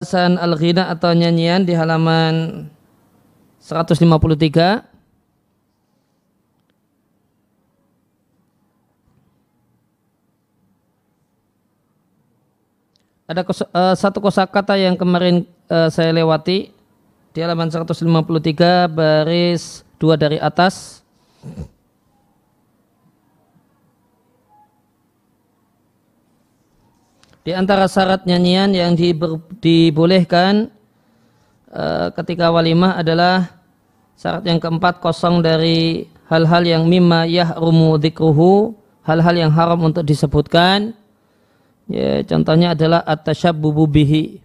Pembahasan al-ghina atau nyanyian di halaman 153. Ada satu kosakata yang kemarin saya lewati di halaman 153 baris 2 dari atas. Di antara syarat nyanyian yang dibolehkan ketika walimah adalah syarat yang keempat, kosong dari hal-hal yang mimma yahrumu dzikruhu, hal-hal yang haram untuk disebutkan. Ya, contohnya adalah at-tashabbubu bihi.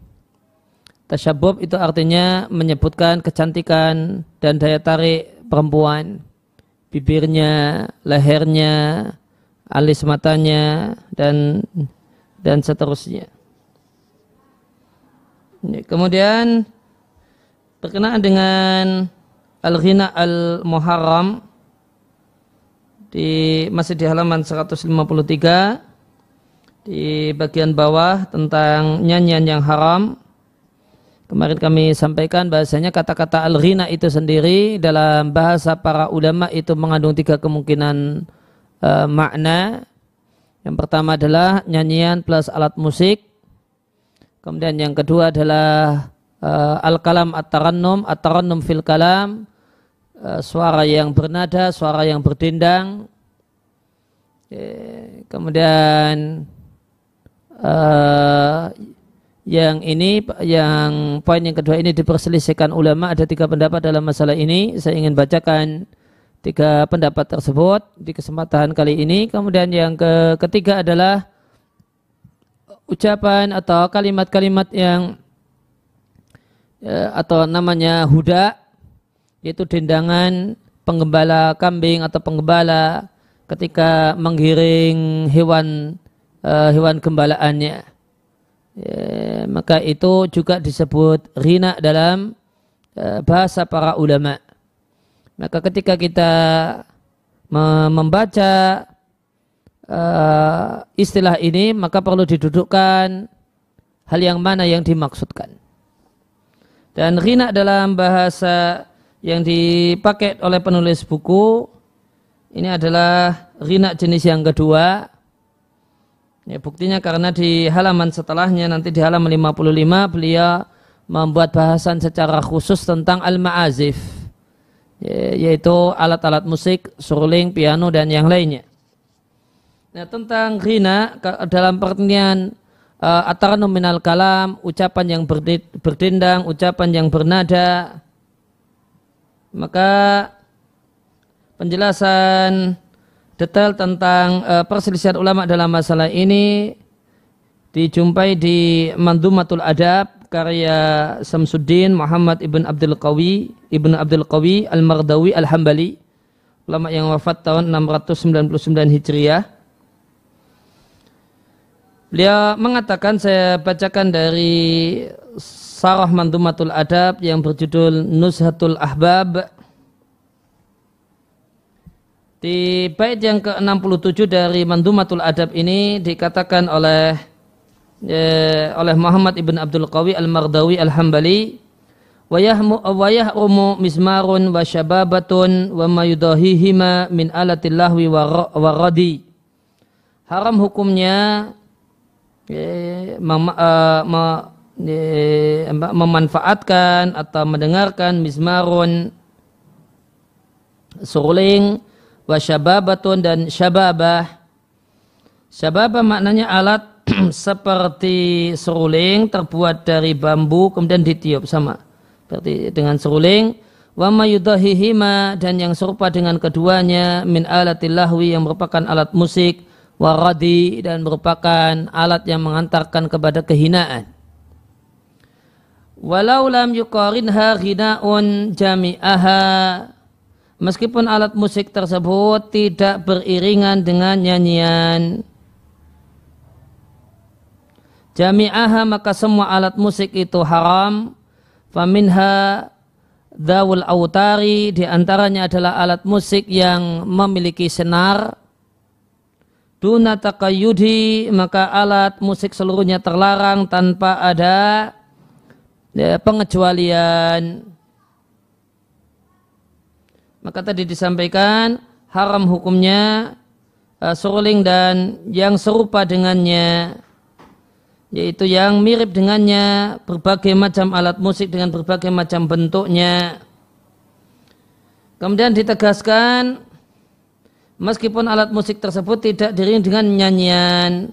Tasyabbub itu artinya menyebutkan kecantikan dan daya tarik perempuan, bibirnya, lehernya, alis matanya, dan seterusnya. Kemudian berkenaan dengan al-ghina al-muharram masih di halaman 153 di bagian bawah tentang nyanyian yang haram. Kemarin kami sampaikan bahasanya kata-kata al-ghina itu sendiri dalam bahasa para ulama itu mengandung 3 kemungkinan makna. Yang pertama adalah nyanyian plus alat musik. Kemudian yang kedua adalah al-kalam at-tarannum fil kalam, suara yang bernada, suara yang berdendang. Kemudian yang poin yang kedua ini diperselisihkan ulama, ada 3 pendapat dalam masalah ini. Saya ingin bacakan 3 pendapat tersebut di kesempatan kali ini. Kemudian yang ketiga adalah ucapan atau kalimat-kalimat yang atau namanya huda, yaitu dendangan penggembala kambing atau penggembala ketika menggiring hewan gembalaannya. Maka itu juga disebut ghina dalam bahasa para ulama. Maka ketika kita membaca istilah ini, maka perlu didudukkan hal yang mana yang dimaksudkan. Dan ghina dalam bahasa yang dipakai oleh penulis buku ini adalah ghina jenis yang kedua. Ya, buktinya karena di halaman setelahnya, nanti di halaman 55, beliau membuat bahasan secara khusus tentang al-ma'azif, yaitu alat-alat musik, suruling, piano, dan yang lainnya. Nah, tentang ghina dalam pengertian at-tarannum minal kalam, ucapan yang berdendang, ucapan yang bernada, maka penjelasan detail tentang perselisihan ulama dalam masalah ini dijumpai di Mandhumatul Adab karya Samsuddin Muhammad ibn Abdul Qawi al-Mardawi al-Hambali, ulama yang wafat tahun 699 Hijriah. Beliau mengatakan, saya bacakan dari Sarah Mandhumatul Adab yang berjudul Nuzhatul Ahbab. Di bait yang ke-67 dari Mandhumatul Adab ini dikatakan oleh Muhammad ibn Abdul Qawi al-Mardawi al-Hambali, wa yahrumu mizmarun wa syababatun wa ma yudahihima min alatil lahwi wa radi. Haram hukumnya memanfaatkan atau mendengarkan mizmarun, suruling, wasyababatun, dan syababah. Syababah maknanya alat seperti seruling terbuat dari bambu kemudian ditiup, sama berarti dengan seruling. Wa ma yudahihima, dan yang serupa dengan keduanya, min alatil lahwi, yang merupakan alat musik, waradi, dan merupakan alat yang mengantarkan kepada kehinaan. Walau lam yuqarinha ghinaun jami'aha, meskipun alat musik tersebut tidak beriringan dengan nyanyian. Jami'aha, maka semua alat musik itu haram. Faminha dzawul autari, di antaranya adalah alat musik yang memiliki senar. Duna taqayyudi, maka alat musik seluruhnya terlarang tanpa ada pengecualian. Maka tadi disampaikan haram hukumnya seruling dan yang serupa dengannya, yaitu yang mirip dengannya, berbagai macam alat musik dengan berbagai macam bentuknya. Kemudian ditegaskan meskipun alat musik tersebut tidak diiringi dengan nyanyian,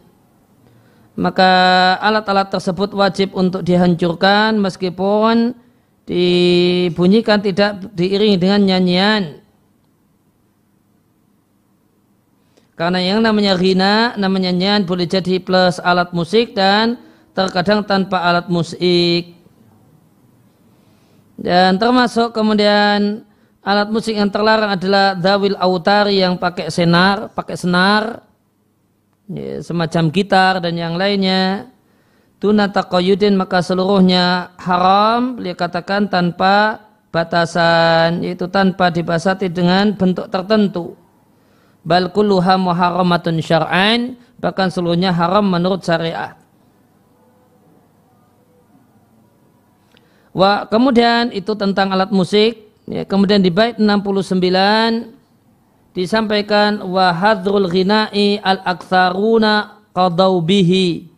maka alat-alat tersebut wajib untuk dihancurkan meskipun dibunyikan tidak diiringi dengan nyanyian. Karena yang namanya ghina, namanya nyanyian boleh jadi plus alat musik dan terkadang tanpa alat musik. Dan termasuk kemudian alat musik yang terlarang adalah dhawil autari yang pakai senar, ya, semacam gitar dan yang lainnya. Tuna taqayyudin, maka seluruhnya haram, beliau katakan tanpa batasan, yaitu tanpa dibasati dengan bentuk tertentu. Bal kulluha muharramatun syar'an, bahkan seluruhnya haram menurut syariat. Kemudian itu tentang alat musik. Ya, kemudian di bait 69 disampaikan wa hadrul ghina'i al-aktsaruna qadau bihi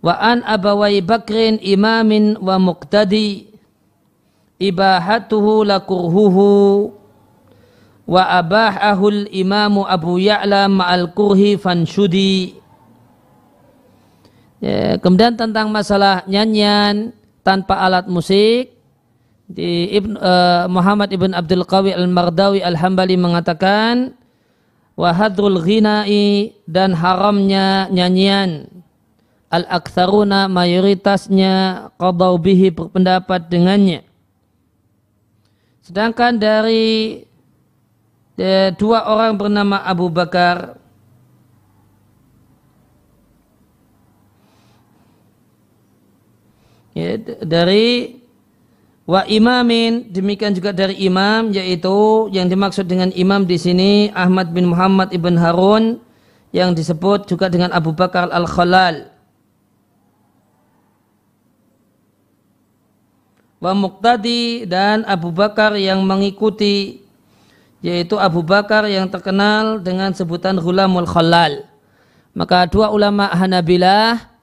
wa an abawai bakrin imamin wa muqtadi ibahatuhu lakurhuhu wa abahahul imamu Abu Ya'la ma'al kurhi fanshudi. Ya, kemudian tentang masalah nyanyian tanpa alat musik, Muhammad ibn Abdul Qawi al-Mardawi al-Hambali mengatakan wa hadrul ghina'i, dan haramnya nyanyian, al-aktsaruna mayoritasnya qadau bihi berpendapat dengannya. Sedangkan dari dua orang bernama Abu Bakar ya, dari wa imamin, demikian juga dari imam, yaitu yang dimaksud dengan imam di sini Ahmad bin Muhammad ibn Harun yang disebut juga dengan Abu Bakar al-Khalal. Wa muqtadi, dan Abu Bakar yang mengikuti, yaitu Abu Bakar yang terkenal dengan sebutan Ghulamul Khalal. Maka dua ulama Hanabilah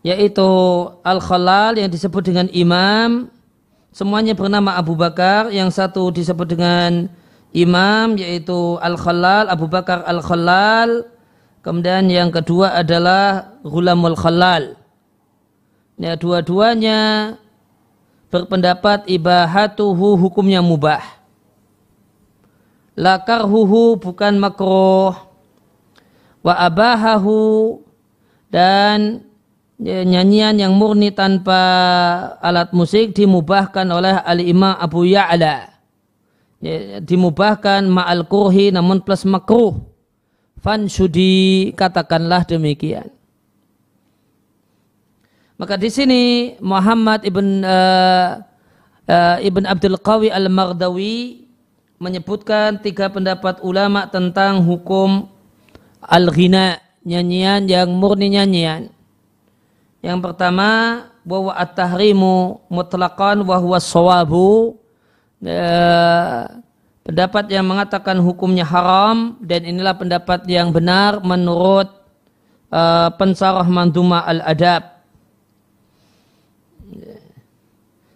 yaitu Al-Khalal yang disebut dengan imam, semuanya bernama Abu Bakar. Yang satu disebut dengan imam yaitu Al-Khalal, Abu Bakar Al-Khalal. Kemudian yang kedua adalah Ghulamul Khalal. Ya, dua-duanya berpendapat ibahatuhu, hukumnya mubah. Lakarhuhu, bukan makruh. Wa abahahu, dan nyanyian yang murni tanpa alat musik dimubahkan oleh al-imam Abu Ya'la. Ya, dimubahkan ma'al kurhi, namun plus makruh. Fanshudi, katakanlah demikian. Maka di sini Muhammad ibn Abdul Qawi al-Mardawi menyebutkan tiga pendapat ulama tentang hukum al-ghina, nyanyian yang murni nyanyian. Yang pertama, bahwa at-tahrimu mutlaqan wa huwa shawabu, pendapat yang mengatakan hukumnya haram, dan inilah pendapat yang benar menurut pensarah Mandhumah al-Adab.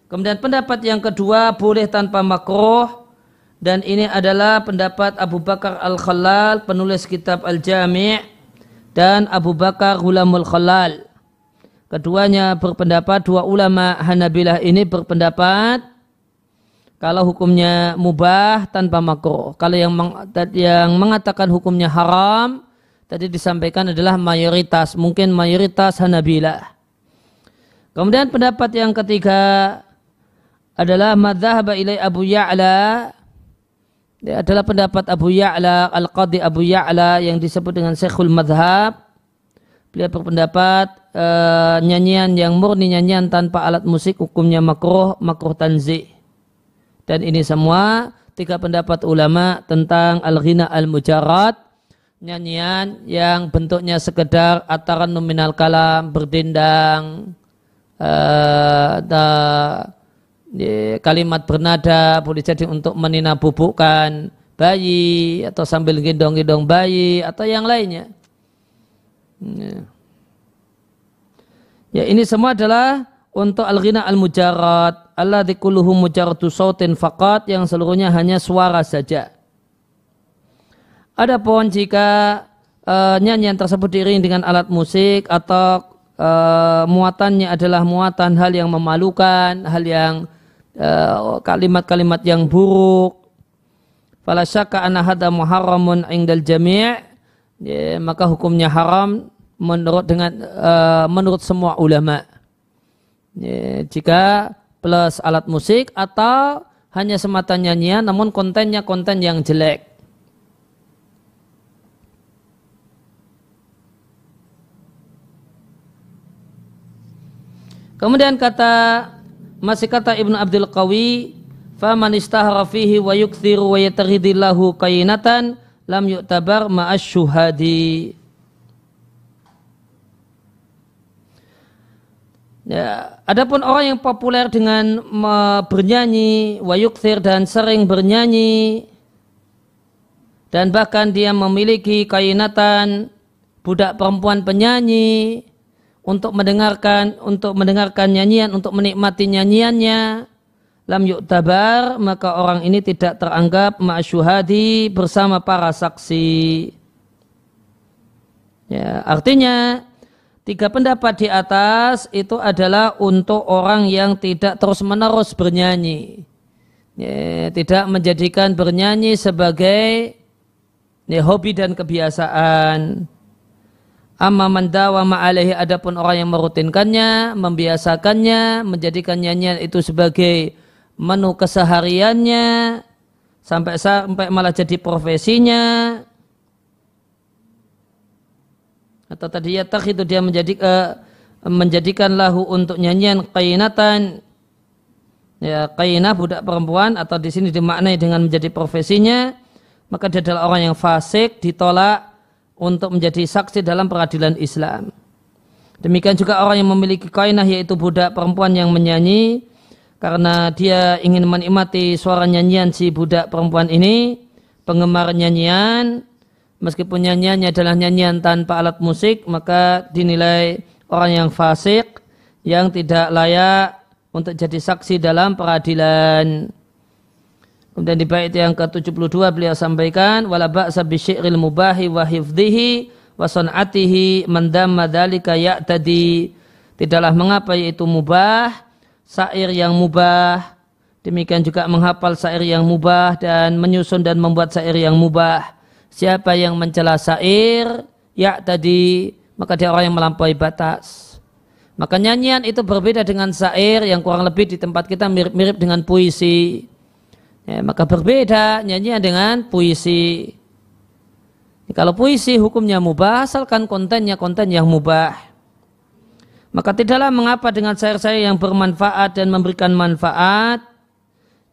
Kemudian pendapat yang kedua, boleh tanpa makruh, dan ini adalah pendapat Abu Bakar Al-Khalal, penulis kitab Al-Jami', dan Abu Bakar Ghulamul Khalal. Keduanya berpendapat, dua ulama Hanabilah ini berpendapat kalau hukumnya mubah tanpa makruh. Kalau yang mengatakan hukumnya haram tadi disampaikan adalah mayoritas, mungkin mayoritas Hanabilah. Kemudian pendapat yang ketiga adalah madzhab ilai Abu Ya'la, adalah pendapat Abu Ya'la, Al-Qadhi Abu Ya'la yang disebut dengan Syekhul Madhab. Beliau berpendapat nyanyian yang murni, nyanyian tanpa alat musik, hukumnya makruh tanzih. Dan ini semua tiga pendapat ulama tentang al-ghina al-mujarrad, nyanyian yang bentuknya sekedar ataran nominal kalam, berdendang, kalimat bernada, boleh jadi untuk meninabubukan bayi atau sambil gendong-gendong bayi atau yang lainnya. Ya, ini semua adalah untuk al-ghina al-mujarrad, alladzi kulluhu mujarradu sautin faqat, yang seluruhnya hanya suara saja. Adapun jika nyanyian tersebut diiringi dengan alat musik atau muatannya adalah muatan hal yang memalukan, hal yang kalimat-kalimat yang buruk, fala syakka anna hadza muharramun 'indal jami', ya, maka hukumnya haram menurut semua ulama. Ya, jika plus alat musik atau hanya semata nyanyian namun kontennya konten yang jelek. Kemudian masih kata Ibnu Abdul Qawi, faman istahara fihi wa yukthiru wa yataghidillahu qainatan lam yu'tabar ma'asy syuhadi. Ya, adapun orang yang populer dengan bernyanyi, wa yukthir, dan sering bernyanyi, dan bahkan dia memiliki kainatan budak perempuan penyanyi untuk mendengarkan nyanyian, untuk menikmati nyanyiannya, lam yu'tabar, maka orang ini tidak teranggap ma'asyuhadi, bersama para saksi. Ya, artinya 3 pendapat di atas itu adalah untuk orang yang tidak terus-menerus bernyanyi, ya, tidak menjadikan bernyanyi sebagai hobi dan kebiasaan. Amma man dawama alaihi, adapun orang yang merutinkannya, membiasakannya, menjadikan nyanyian itu sebagai menu kesehariannya, sampai malah jadi profesinya, atau tadi itu dia menjadikan lahu untuk nyanyian qainatan, ya, qainah budak perempuan, atau di sini dimaknai dengan menjadi profesinya, maka dia adalah orang yang fasik, ditolak untuk menjadi saksi dalam peradilan Islam. Demikian juga orang yang memiliki qainah, yaitu budak perempuan yang menyanyi karena dia ingin menikmati suara nyanyian si budak perempuan ini, penggemar nyanyian, meskipun nyanyiannya adalah nyanyian tanpa alat musik, maka dinilai orang yang fasik, yang tidak layak untuk jadi saksi dalam peradilan. Kemudian di bait yang ke-72 beliau sampaikan, wala ba'sa bi syi'ril mubahi wa hifdhihi wa san'atihi man damma dzalika ya'tadi. Tidaklah mengapa, yaitu mubah, syair yang mubah, demikian juga menghafal syair yang mubah dan menyusun dan membuat syair yang mubah. Siapa yang mencela syair, ya'tadi, maka dia orang yang melampaui batas. Maka nyanyian itu berbeda dengan syair yang kurang lebih di tempat kita mirip-mirip dengan puisi. Ya, maka berbeda nyanyian dengan puisi. Kalau puisi hukumnya mubah, asalkan kontennya konten yang mubah. Maka tidaklah mengapa dengan syair-syair yang bermanfaat dan memberikan manfaat,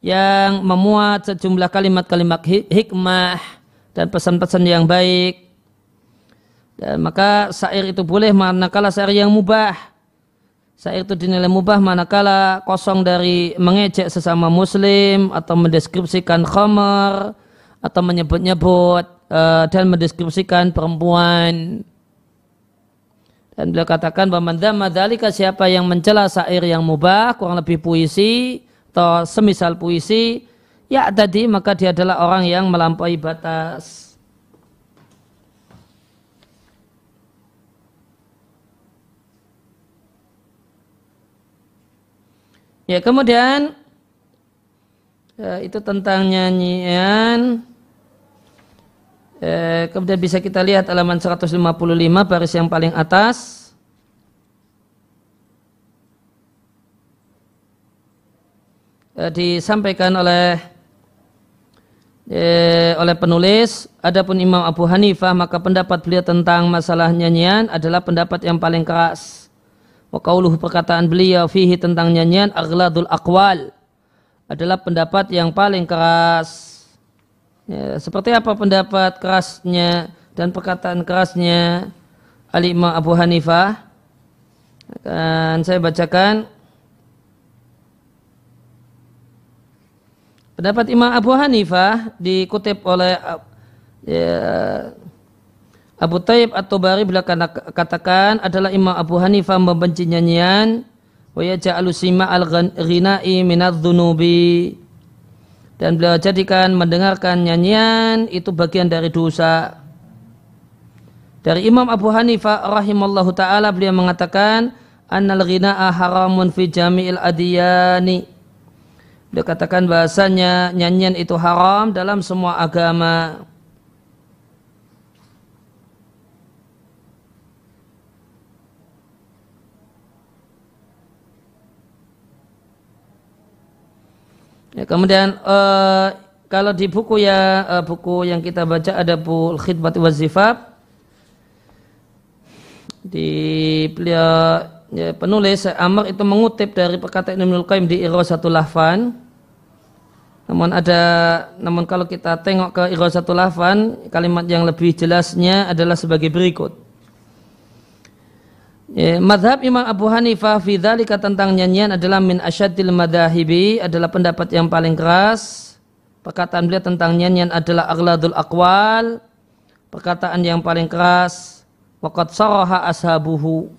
yang memuat sejumlah kalimat-kalimat hikmah dan pesan-pesan yang baik. Dan maka syair itu boleh manakala syair yang mubah. Syair itu dinilai mubah manakala kosong dari mengejek sesama muslim, atau mendeskripsikan khamar, atau menyebut-nyebut dan mendeskripsikan perempuan. Dan beliau katakan bahwa man dzamma dzalika, siapa yang mencela syair yang mubah, kurang lebih puisi atau semisal puisi, ya tadi, maka dia adalah orang yang melampaui batas. Ya, kemudian itu tentang nyanyian. Kemudian bisa kita lihat halaman 155 baris yang paling atas. Disampaikan oleh penulis, adapun Imam Abu Hanifah, maka pendapat beliau tentang masalah nyanyian adalah pendapat yang paling keras. Wa qauluhu, perkataan beliau fihi tentang nyanyian, aghladul aqwal, adalah pendapat yang paling keras. Ya, seperti apa pendapat kerasnya dan perkataan kerasnya Al-Imam Abu Hanifah. Akan saya bacakan pendapat Imam Abu Hanifah dikutip oleh Abu Thayyib At-Tabari beliau katakan adalah Imam Abu Hanifah membenci nyanyian wa yaj'alu sima al-ghina'i minadz-dzunubi, dan beliau jadikan mendengarkan nyanyian itu bagian dari dosa. Dari Imam Abu Hanifah rahimallahu taala beliau mengatakan annal ghina'a haramun fi jami'il adiyani. Beliau katakan bahasanya nyanyian itu haram dalam semua agama. Ya, kemudian kalau di buku yang kita baca ada Buku Khidbati wa Zifaf, di beliau penulis Amr itu mengutip dari perkataan Ibnul Qayyim di Ighasatul Lahfan. Namun kalau kita tengok ke Ighasatul Lahfan, kalimat yang lebih jelasnya adalah sebagai berikut. Madhab Imam Abu Hanifah fi dzalika tentang nyanyian adalah min asyaddil madhahibi, adalah pendapat yang paling keras. Perkataan beliau tentang nyanyian adalah aghladul aqwal, perkataan yang paling keras. Waqad saraha ashabuhu,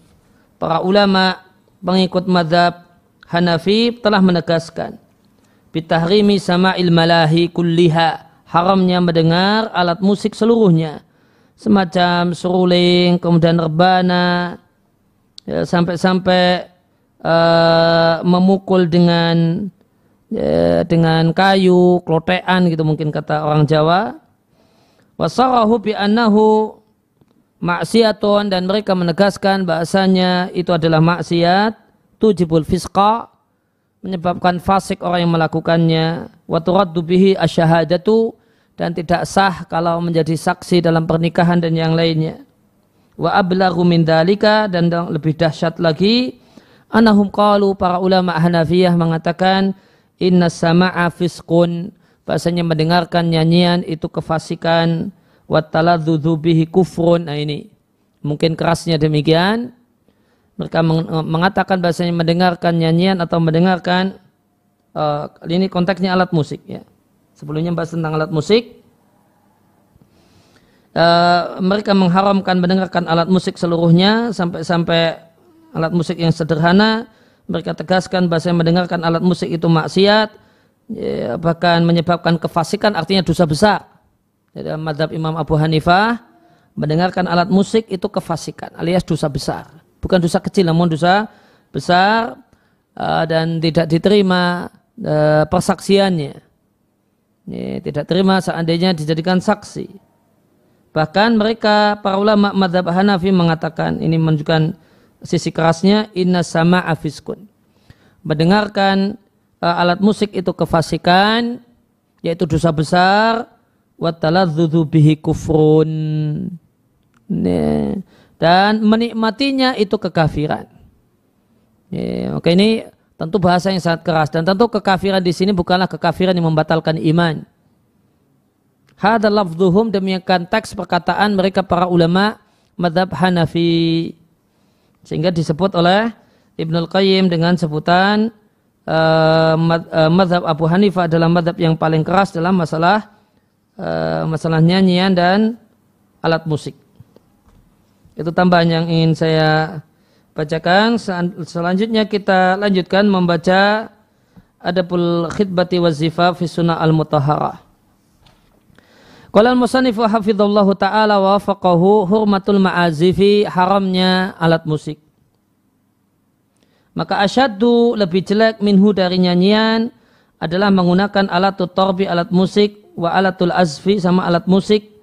para ulama pengikut madhab Hanafi telah menegaskan bitahrimi sama'il malahi kulliha, haramnya mendengar alat musik seluruhnya, semacam seruling, kemudian rebana, ya, sampai-sampai memukul dengan kayu, klotean gitu mungkin kata orang Jawa. Wasarahu bi annahu maksiatun, dan mereka menegaskan bahasanya itu adalah maksiat, tujibul fisqa, menyebabkan fasik orang yang melakukannya, wa turaddu bihi asyhadatu, dan tidak sah kalau menjadi saksi dalam pernikahan dan yang lainnya. Wa ablaghu min dzalika, dan lebih dahsyat lagi, anahum qalu, para ulama Hanafiyah mengatakan inna sama'a fisqun, bahasanya mendengarkan nyanyian itu kefasikan, wa taladzudzu bihi kufrun. Nah ini mungkin kerasnya demikian. Mereka mengatakan bahasanya mendengarkan nyanyian atau mendengarkan ini konteksnya alat musik ya. Sebelumnya bahas tentang alat musik. Mereka mengharamkan mendengarkan alat musik seluruhnya, sampai alat musik yang sederhana. Mereka tegaskan bahasanya mendengarkan alat musik itu maksiat, ya, bahkan menyebabkan kefasikan, artinya dosa besar. Dalam mazhab Imam Abu Hanifah, mendengarkan alat musik itu kefasikan alias dosa besar. Bukan dosa kecil namun dosa besar, dan tidak diterima persaksiannya. Tidak terima seandainya dijadikan saksi. Bahkan mereka para ulama mazhab Hanafi mengatakan, ini menunjukkan sisi kerasnya, inna sama'a fiskun. Mendengarkan alat musik itu kefasikan, yaitu dosa besar. Wa taladzudzu bihi kufrun, dan menikmatinya itu kekafiran. Oke, ini tentu bahasa yang sangat keras, dan tentu kekafiran di sini bukanlah kekafiran yang membatalkan iman. Hadza lafdhuhum, demikian teks perkataan mereka para ulama mazhab Hanafi, sehingga disebut oleh Ibnul Qayyim dengan sebutan mazhab Abu Hanifah adalah mazhab yang paling keras dalam masalah nyanyian dan alat musik. Itu tambahan yang ingin saya bacakan. Selanjutnya kita lanjutkan membaca Adabul Khidbati wa Zifaf fi Sunnah al-Mutahharah. Qala al-musannif hafizallahu ta'ala wa wafaqahu, hurmatul ma'azifi, haramnya alat musik. Maka asyaddu, lebih jelek, minhu, dari nyanyian, adalah menggunakan alatut torbi, alat musik, wa alatul azfi, sama alat musik,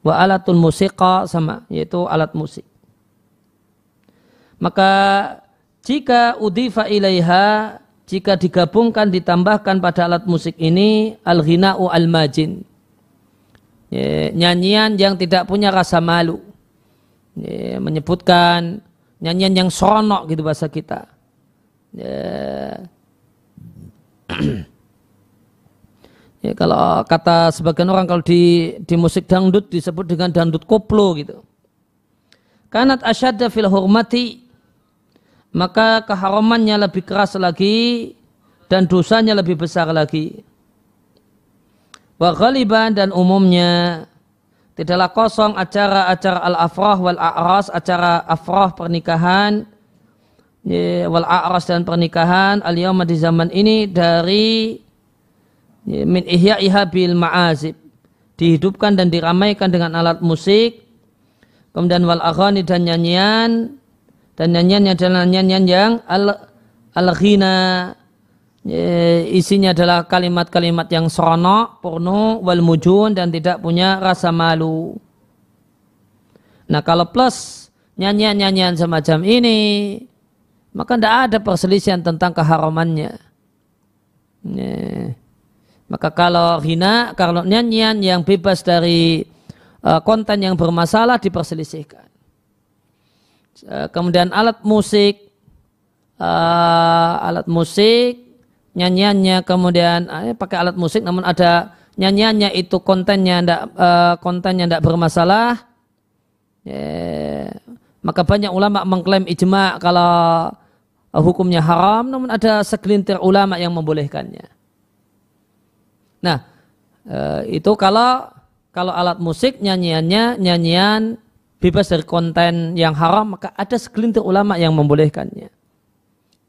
wa alatul musiqa, sama yaitu alat musik. Maka jika udhifa ilaiha, jika digabungkan, ditambahkan pada alat musik ini al-ghina'u al-majin, nyanyian yang tidak punya rasa malu, menyebutkan nyanyian yang seronok gitu bahasa kita, Ya, kalau kata sebagian orang kalau di musik dangdut disebut dengan dangdut koplo gitu. Kanat asyadda fil hurmati, maka keharamannya lebih keras lagi dan dosanya lebih besar lagi. Wa ghaliban, dan umumnya tidaklah kosong acara-acara al-afrah wal a'ras, acara afrah pernikahan wal a'ras dan pernikahan al-yawma di zaman ini dari min ihya'iha bil ma'azib, dihidupkan dan diramaikan dengan alat musik, kemudian wal aghani, dan nyanyian adalah nyanyian yang al-ghina, isinya adalah kalimat-kalimat yang seronok, porno, wal mujun, dan tidak punya rasa malu. Nah, kalau plus nyanyian-nyanyian semacam ini, maka tidak ada perselisihan tentang keharamannya. Maka kalau nyanyian yang bebas dari konten yang bermasalah diperselisihkan. Kemudian alat musik, nyanyiannya kemudian pakai alat musik, namun ada nyanyiannya itu kontennya tidak bermasalah, maka banyak ulama mengklaim ijma' kalau hukumnya haram, namun ada segelintir ulama yang membolehkannya. Nah, itu kalau alat musik nyanyian bebas dari konten yang haram, maka ada segelintir ulama yang membolehkannya.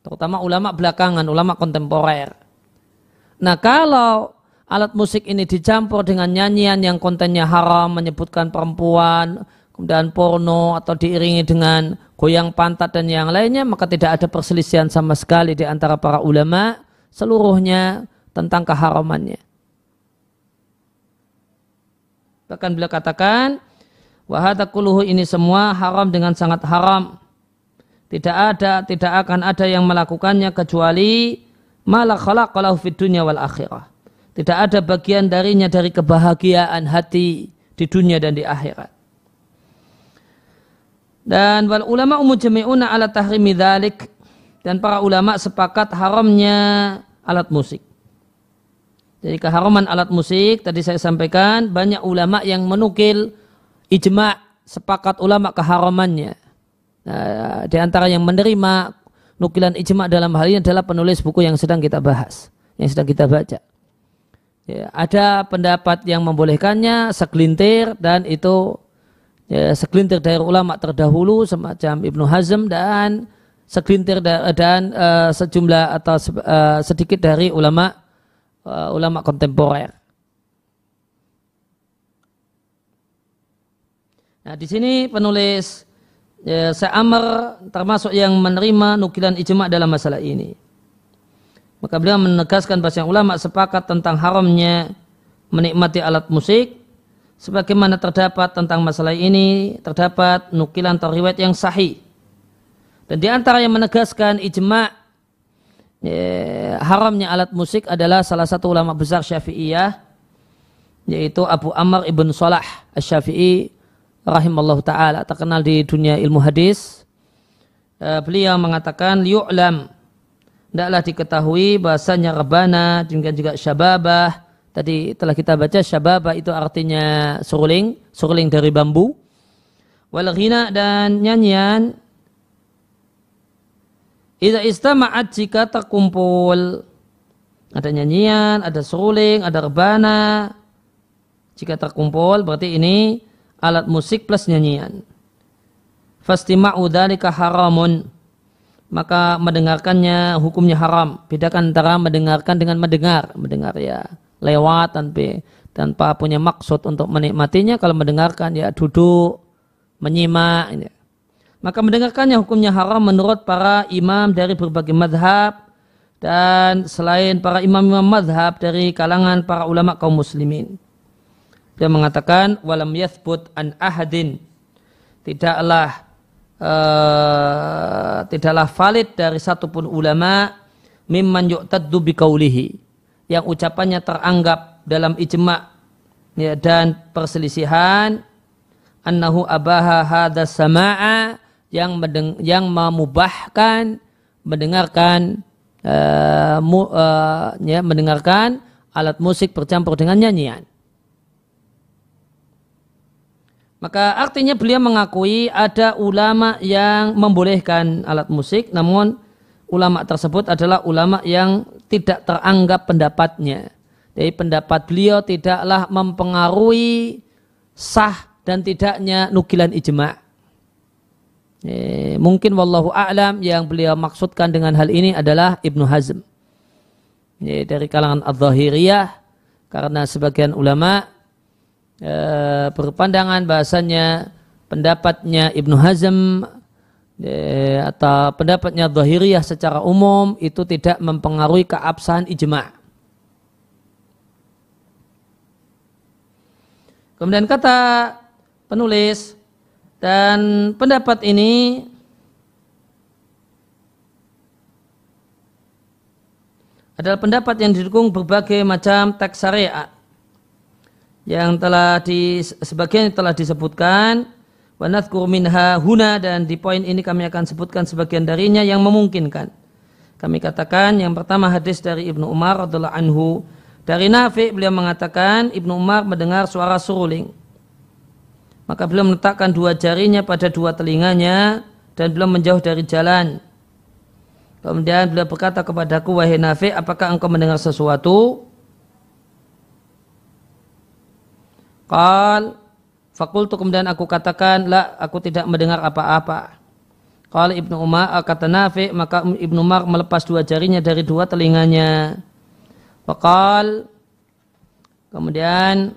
Terutama ulama belakangan, ulama kontemporer. Nah, kalau alat musik ini dicampur dengan nyanyian yang kontennya haram, menyebutkan perempuan, kemudian porno, atau diiringi dengan goyang pantat dan yang lainnya, maka tidak ada perselisihan sama sekali di antara para ulama seluruhnya tentang keharamannya. Bahkan beliau katakan, wa hadza kulluhu, ini semua haram dengan sangat haram. Tidak akan ada yang melakukannya kecuali ma la khalaqa lahu fid dunya wal akhirah. Tidak ada bagian darinya dari kebahagiaan hati di dunia dan di akhirat. Dan wal ulama mujmi'una ala tahrimi dzalik, dan para ulama sepakat haramnya alat musik. Jadi keharaman alat musik tadi saya sampaikan, banyak ulama yang menukil ijma', sepakat ulama keharamannya. Nah, di antara yang menerima nukilan ijma' dalam hal ini adalah penulis buku yang sedang kita bahas, yang sedang kita baca. Ya, ada pendapat yang membolehkannya segelintir, dan itu segelintir dari ulama terdahulu semacam Ibnu Hazm, dan segelintir dan sejumlah atau sedikit dari ulama kontemporer. Nah, di sini penulis Sa'amr termasuk yang menerima nukilan ijma' dalam masalah ini. Maka beliau menegaskan bahwa ulama sepakat tentang haramnya menikmati alat musik, sebagaimana terdapat tentang masalah ini terdapat nukilan atau riwayat yang sahih. Dan di antara yang menegaskan ijma' haramnya alat musik adalah salah satu ulama besar Syafi'iyah, yaitu Abu Amr ibn Salah Asy-Syafi'i rahimallahu ta'ala, terkenal di dunia ilmu hadis. Beliau mengatakan yu'lam, tidaklah diketahui bahasanya rebana dan juga syababah. Tadi telah kita baca syababah itu artinya suruling dari bambu. Wal ghina, dan nyanyian, idza istama'at, jika terkumpul, ada nyanyian, ada suruling, ada rebana. Jika terkumpul berarti ini alat musik plus nyanyian. Fastima'u dzalika haramun, maka mendengarkannya hukumnya haram. Bedakan antara mendengarkan dengan mendengar ya lewat tanpa punya maksud untuk menikmatinya. Kalau mendengarkan ya duduk menyimak ini. Maka mendengarkannya hukumnya haram menurut para imam dari berbagai madhab, dan selain para imam-imam madhab dari kalangan para ulama kaum muslimin. Dia mengatakan walam yathbut an ahadin, tidaklah valid dari satupun ulama mimman yu'taddu biqaulihi, yang ucapannya teranggap dalam ijma' ya, dan perselisihan, annahu abaha hadza sama'a, yang mendengarkan alat musik bercampur dengan nyanyian. Maka artinya beliau mengakui ada ulama yang membolehkan alat musik, namun ulama tersebut adalah ulama yang tidak teranggap pendapatnya. Jadi pendapat beliau tidaklah mempengaruhi sah dan tidaknya nukilan ijma'. Mungkin wallahu a'lam yang beliau maksudkan dengan hal ini adalah Ibnu Hazm. Dari kalangan Adz-Dzahiriyah, karena sebagian ulama berpandangan bahasanya pendapatnya Ibnu Hazm atau pendapatnya Dzahiriyah secara umum itu tidak mempengaruhi keabsahan ijma'. Kemudian kata penulis, dan pendapat ini adalah pendapat yang didukung berbagai macam teks syariat yang sebagian telah disebutkan, wa nadhkur minha huna, dan di poin ini kami akan sebutkan sebagian darinya yang memungkinkan. Kami katakan yang pertama hadis dari Ibnu Umar radhiyallahu anhu. Dari Nafi' beliau mengatakan Ibnu Umar mendengar suara seruling. Maka beliau meletakkan dua jarinya pada dua telinganya dan beliau menjauh dari jalan. Kemudian beliau berkata kepadaku, wahai Nafi', apakah engkau mendengar sesuatu? Fakultu, kemudian aku katakan, la, aku tidak mendengar apa-apa. Qala Ibnu Umar, kata Nafi', maka Ibnu Umar melepas dua jarinya dari dua telinganya. Faqal, kemudian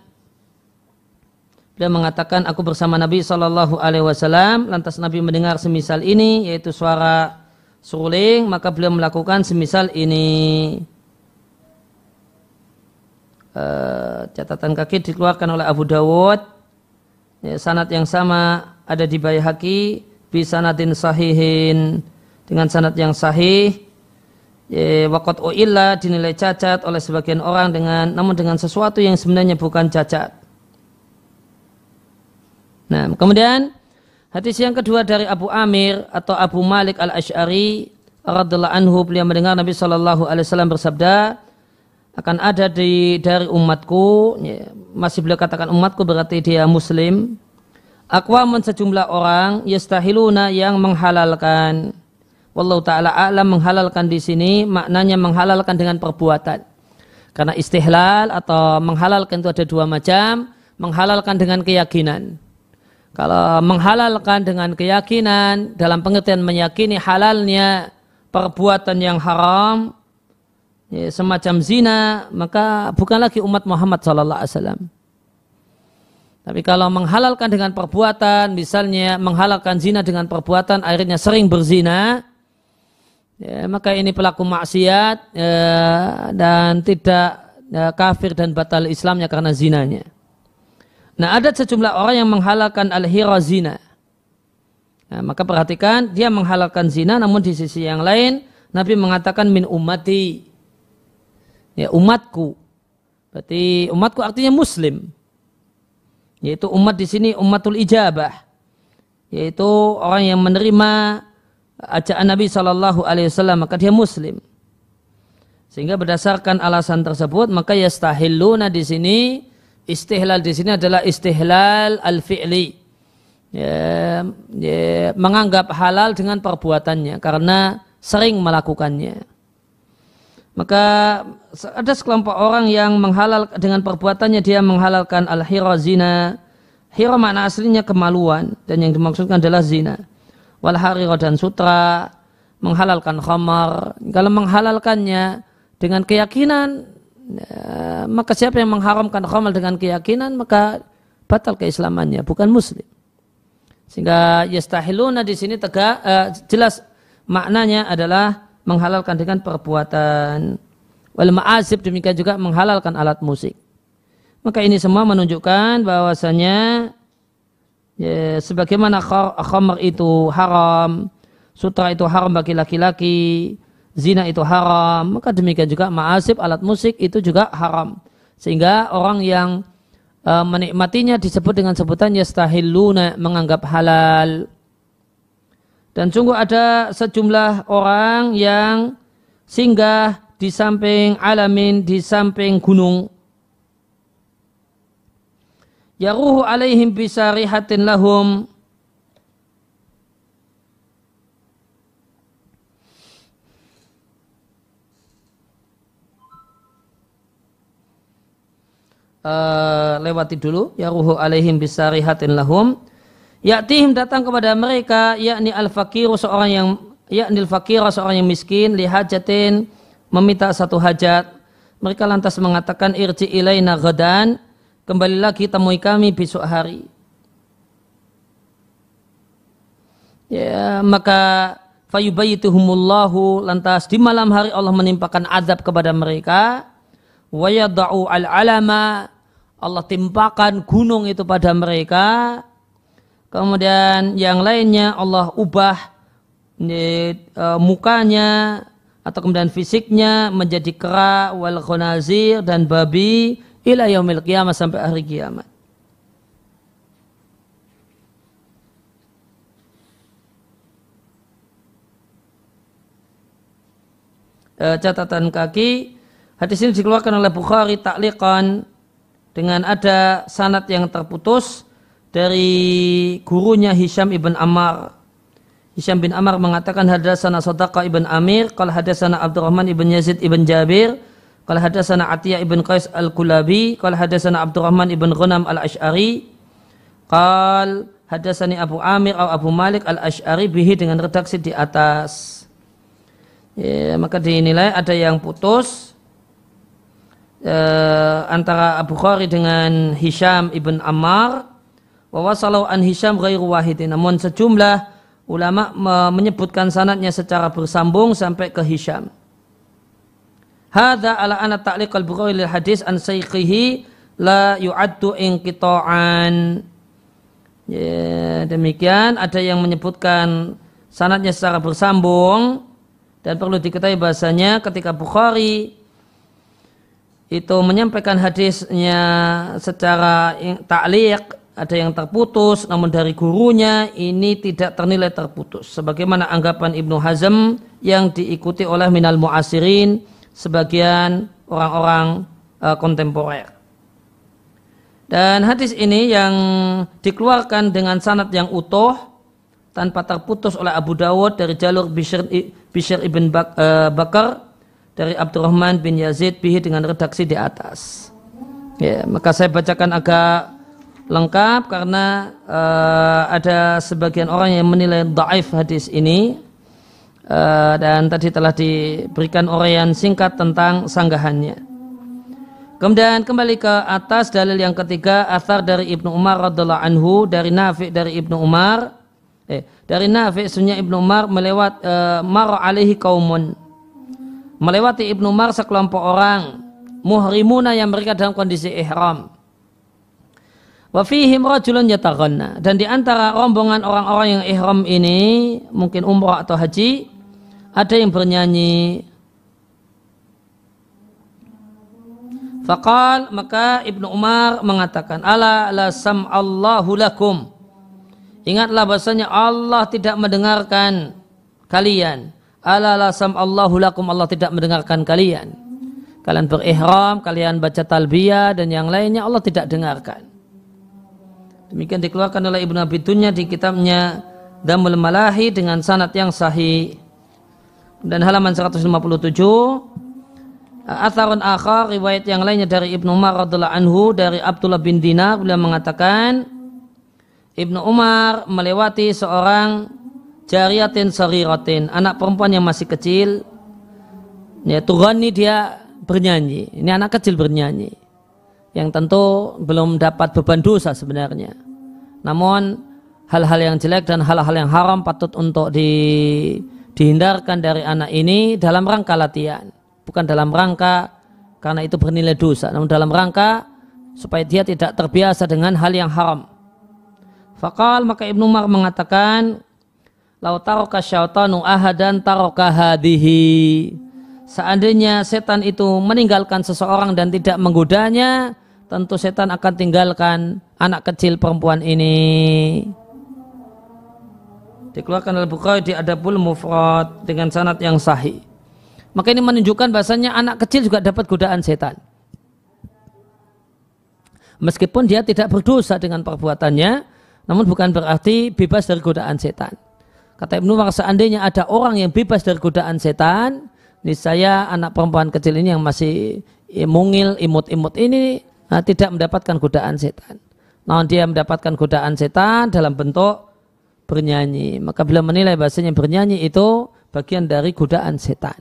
beliau mengatakan, aku bersama Nabi SAW, lantas Nabi mendengar semisal ini, yaitu suara seruling, maka beliau melakukan semisal ini. Catatan kaki dikeluarkan oleh Abu Dawud, sanad yang sama ada di Baihaqi, bi sanadin sahihin, dengan sanad yang sahih. Waqat u'illa, dinilai cacat oleh sebagian orang namun dengan sesuatu yang sebenarnya bukan cacat. Nah, kemudian hadis yang kedua dari Abu Amir atau Abu Malik al-Asy'ari radhiyallahu anhu, beliau mendengar Nabi SAW bersabda, akan ada dari umatku, masih beliau katakan umatku berarti dia muslim, aqwamun, sejumlah orang, yastahiluna, yang menghalalkan. Wallahu ta'ala a'lam, menghalalkan di sini maknanya menghalalkan dengan perbuatan. Karena istihlal atau menghalalkan itu ada dua macam, menghalalkan dengan keyakinan. Kalau menghalalkan dengan keyakinan dalam pengertian meyakini halalnya perbuatan yang haram, semacam zina, maka bukan lagi umat Muhammad SAW. Tapi kalau menghalalkan dengan perbuatan, misalnya menghalalkan zina dengan perbuatan, akhirnya sering berzina, maka ini pelaku maksiat dan tidak kafir dan batal Islamnya karena zinanya. Nah, ada sejumlah orang yang menghalalkan al-hira zina. Nah, maka perhatikan, dia menghalalkan zina, namun di sisi yang lain Nabi mengatakan min ummati, ya, umatku. Berarti umatku artinya muslim. Yaitu umat di sini ummatul ijabah, yaitu orang yang menerima ajakan Nabi SAW, maka dia muslim. Sehingga berdasarkan alasan tersebut, maka yastahilluna di sini, istihlal di sini adalah istihlal al-fi'li, menganggap halal dengan perbuatannya karena sering melakukannya. Maka ada sekelompok orang yang menghalal dengan perbuatannya, dia menghalalkan al-hira zina. Hira makna aslinya kemaluan, dan yang dimaksudkan adalah zina. Wal harira, dan sutra, menghalalkan khamar. Kalau menghalalkannya dengan keyakinan, maka siapa yang mengharamkan khamar dengan keyakinan, maka batal keislamannya, bukan muslim. Sehingga yastahiluna di sini jelas maknanya adalah menghalalkan dengan perbuatan. Wal ma'azib, demikian juga menghalalkan alat musik. Maka ini semua menunjukkan bahwasanya sebagaimana khamr itu haram, sutra itu haram bagi laki-laki, zina itu haram, maka demikian juga ma'asib, alat musik itu juga haram. Sehingga orang yang menikmatinya disebut dengan sebutan yastahilluna, menganggap halal. Dan sungguh ada sejumlah orang yang singgah di samping alamin, di samping gunung. Yaruhu alaihim bisarihatin lahum. Lewati dulu. Yaruhu alaihim bisarihatin lahum. Ya'tihim datang kepada mereka, yakni al-fakiru seorang yang, yakni al-fakira seorang yang miskin, lihajatin meminta satu hajat. Mereka lantas mengatakan irji ilaina ghadan, kembali lagi temui kami besok hari. Ya, maka fayubayyituhumullahu, lantas di malam hari Allah menimpakan azab kepada mereka. Wa yada'u al-alama, Allah timpakan gunung itu pada mereka. Kemudian yang lainnya Allah ubah mukanya atau kemudian fisiknya menjadi kera, wal khonazir, dan babi, ila yaumil qiyamah, sampai hari kiamat. Catatan kaki, hadis ini dikeluarkan oleh Bukhari ta'liqan dengan ada sanad yang terputus dari gurunya Hisham ibn Ammar. Hisham bin Ammar mengatakan hadatsana Sadaqah ibn Amir, qala hadatsana Abdurrahman ibn Yazid ibn Jabir, qala hadatsana Atiyah ibn Qais al-Kulabi, qala hadatsana Abdurrahman ibn Ghanam al-Ash'ari, qala hadatsani Abu Amir atau Abu Malik al-Ash'ari bihi, dengan redaksi di atas. Ya, maka dinilai ada yang putus antara Abu Bukhari dengan Hisham ibn Ammar. Wa wasalau an Hisham ghairu wahidin, namun sejumlah ulama menyebutkan sanadnya secara bersambung sampai ke Hisham. Hadza ala anna ta'liq al-Bukhari lil hadis an shaykhihi la yu'addu inqita'an. Ya, demikian ada yang menyebutkan sanadnya secara bersambung, dan perlu diketahui bahasanya ketika Bukhari itu menyampaikan hadisnya secara ta'liq, ada yang terputus, namun dari gurunya ini tidak ternilai terputus. Sebagaimana anggapan Ibnu Hazm yang diikuti oleh minal mu'asirin, sebagian orang-orang kontemporer. Dan hadis ini yang dikeluarkan dengan sanad yang utuh, tanpa terputus oleh Abu Dawud dari jalur Bishr ibn Bakar, dari Abdurrahman bin Yazid bihi, dengan redaksi di atas. Ya, maka saya bacakan agak lengkap karena ada sebagian orang yang menilai dhaif hadis ini, dan tadi telah diberikan uraian singkat tentang sanggahannya. Kemudian kembali ke atas, dalil yang ketiga, athar dari Ibnu Umar radhiallahu anhu, dari Nafi' dari Ibnu Umar, dari Nafi' sunnah Ibnu Umar mar alaihi qaumun, melewati Ibnu Umar sekelompok orang, muhrimuna, yang mereka dalam kondisi ihram. Wa fihim rajulun yataghanna, dan di antara rombongan orang-orang yang ihram ini, mungkin umrah atau haji, ada yang bernyanyi. Faqal, maka Ibnu Umar mengatakan, ala la sam'allahu lakum, ingatlah bahasanya Allah tidak mendengarkan kalian. Ala la sam'allahu lakum, Allah tidak mendengarkan kalian. Kalian berihram, kalian baca talbiyah dan yang lainnya, Allah tidak dengarkan. Demikian dikeluarkan oleh Ibnu Abi Dunya di kitabnya Damul Malahi dengan sanad yang sahih. Dan halaman 157, atharun akhar, riwayat yang lainnya dari Ibnu Umar radhiallahu anhu, dari Abdullah bin Dinar, beliau mengatakan Ibnu Umar melewati seorang jariyatin sariratin, anak perempuan yang masih kecil, ya, tughani, dia bernyanyi. Ini anak kecil bernyanyi, yang tentu belum dapat beban dosa sebenarnya. Namun hal-hal yang jelek dan hal-hal yang haram patut untuk dihindarkan dari anak ini dalam rangka latihan. Bukan dalam rangka karena itu bernilai dosa, namun dalam rangka supaya dia tidak terbiasa dengan hal yang haram. Faqal, maka Ibnu Umar mengatakan, lau taraka syaitanu ahadan taraka hadihi, seandainya setan itu meninggalkan seseorang dan tidak menggodanya, tentu setan akan tinggalkan anak kecil perempuan ini. Dikeluarkan oleh Bukhari di Adabul Mufrad dengan sanad yang sahih. Maka ini menunjukkan bahasanya anak kecil juga dapat godaan setan. Meskipun dia tidak berdosa dengan perbuatannya, namun bukan berarti bebas dari godaan setan. Kata Ibnu Umar, seandainya ada orang yang bebas dari godaan setan, niscaya anak perempuan kecil ini yang masih mungil, imut-imut ini tidak mendapatkan godaan setan. Namun dia mendapatkan godaan setan dalam bentuk bernyanyi. Maka bila menilai bahasanya bernyanyi itu bagian dari godaan setan.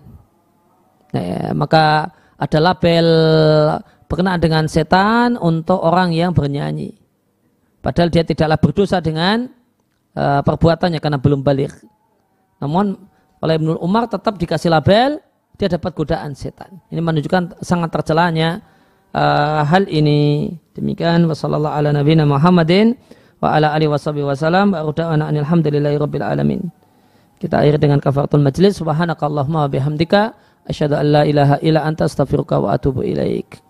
Nah, ya, maka ada label berkenaan dengan setan untuk orang yang bernyanyi. Padahal dia tidaklah berdosa dengan perbuatannya karena belum balik. Namun oleh Ibnu Umar tetap dikasih label dia dapat godaan setan. Ini menunjukkan sangat tercelanya hal ini. Demikian wasallallahu ala nabiyina Muhammadin wa ala alihi wasallam wa da'wana alhamdulillahi rabbil alamin. Kita akhiri dengan kafaratul majlis. Subhanakallahumma wa bihamdika asyhadu an la ilaha illa anta astaghfiruka wa atubu ilaik.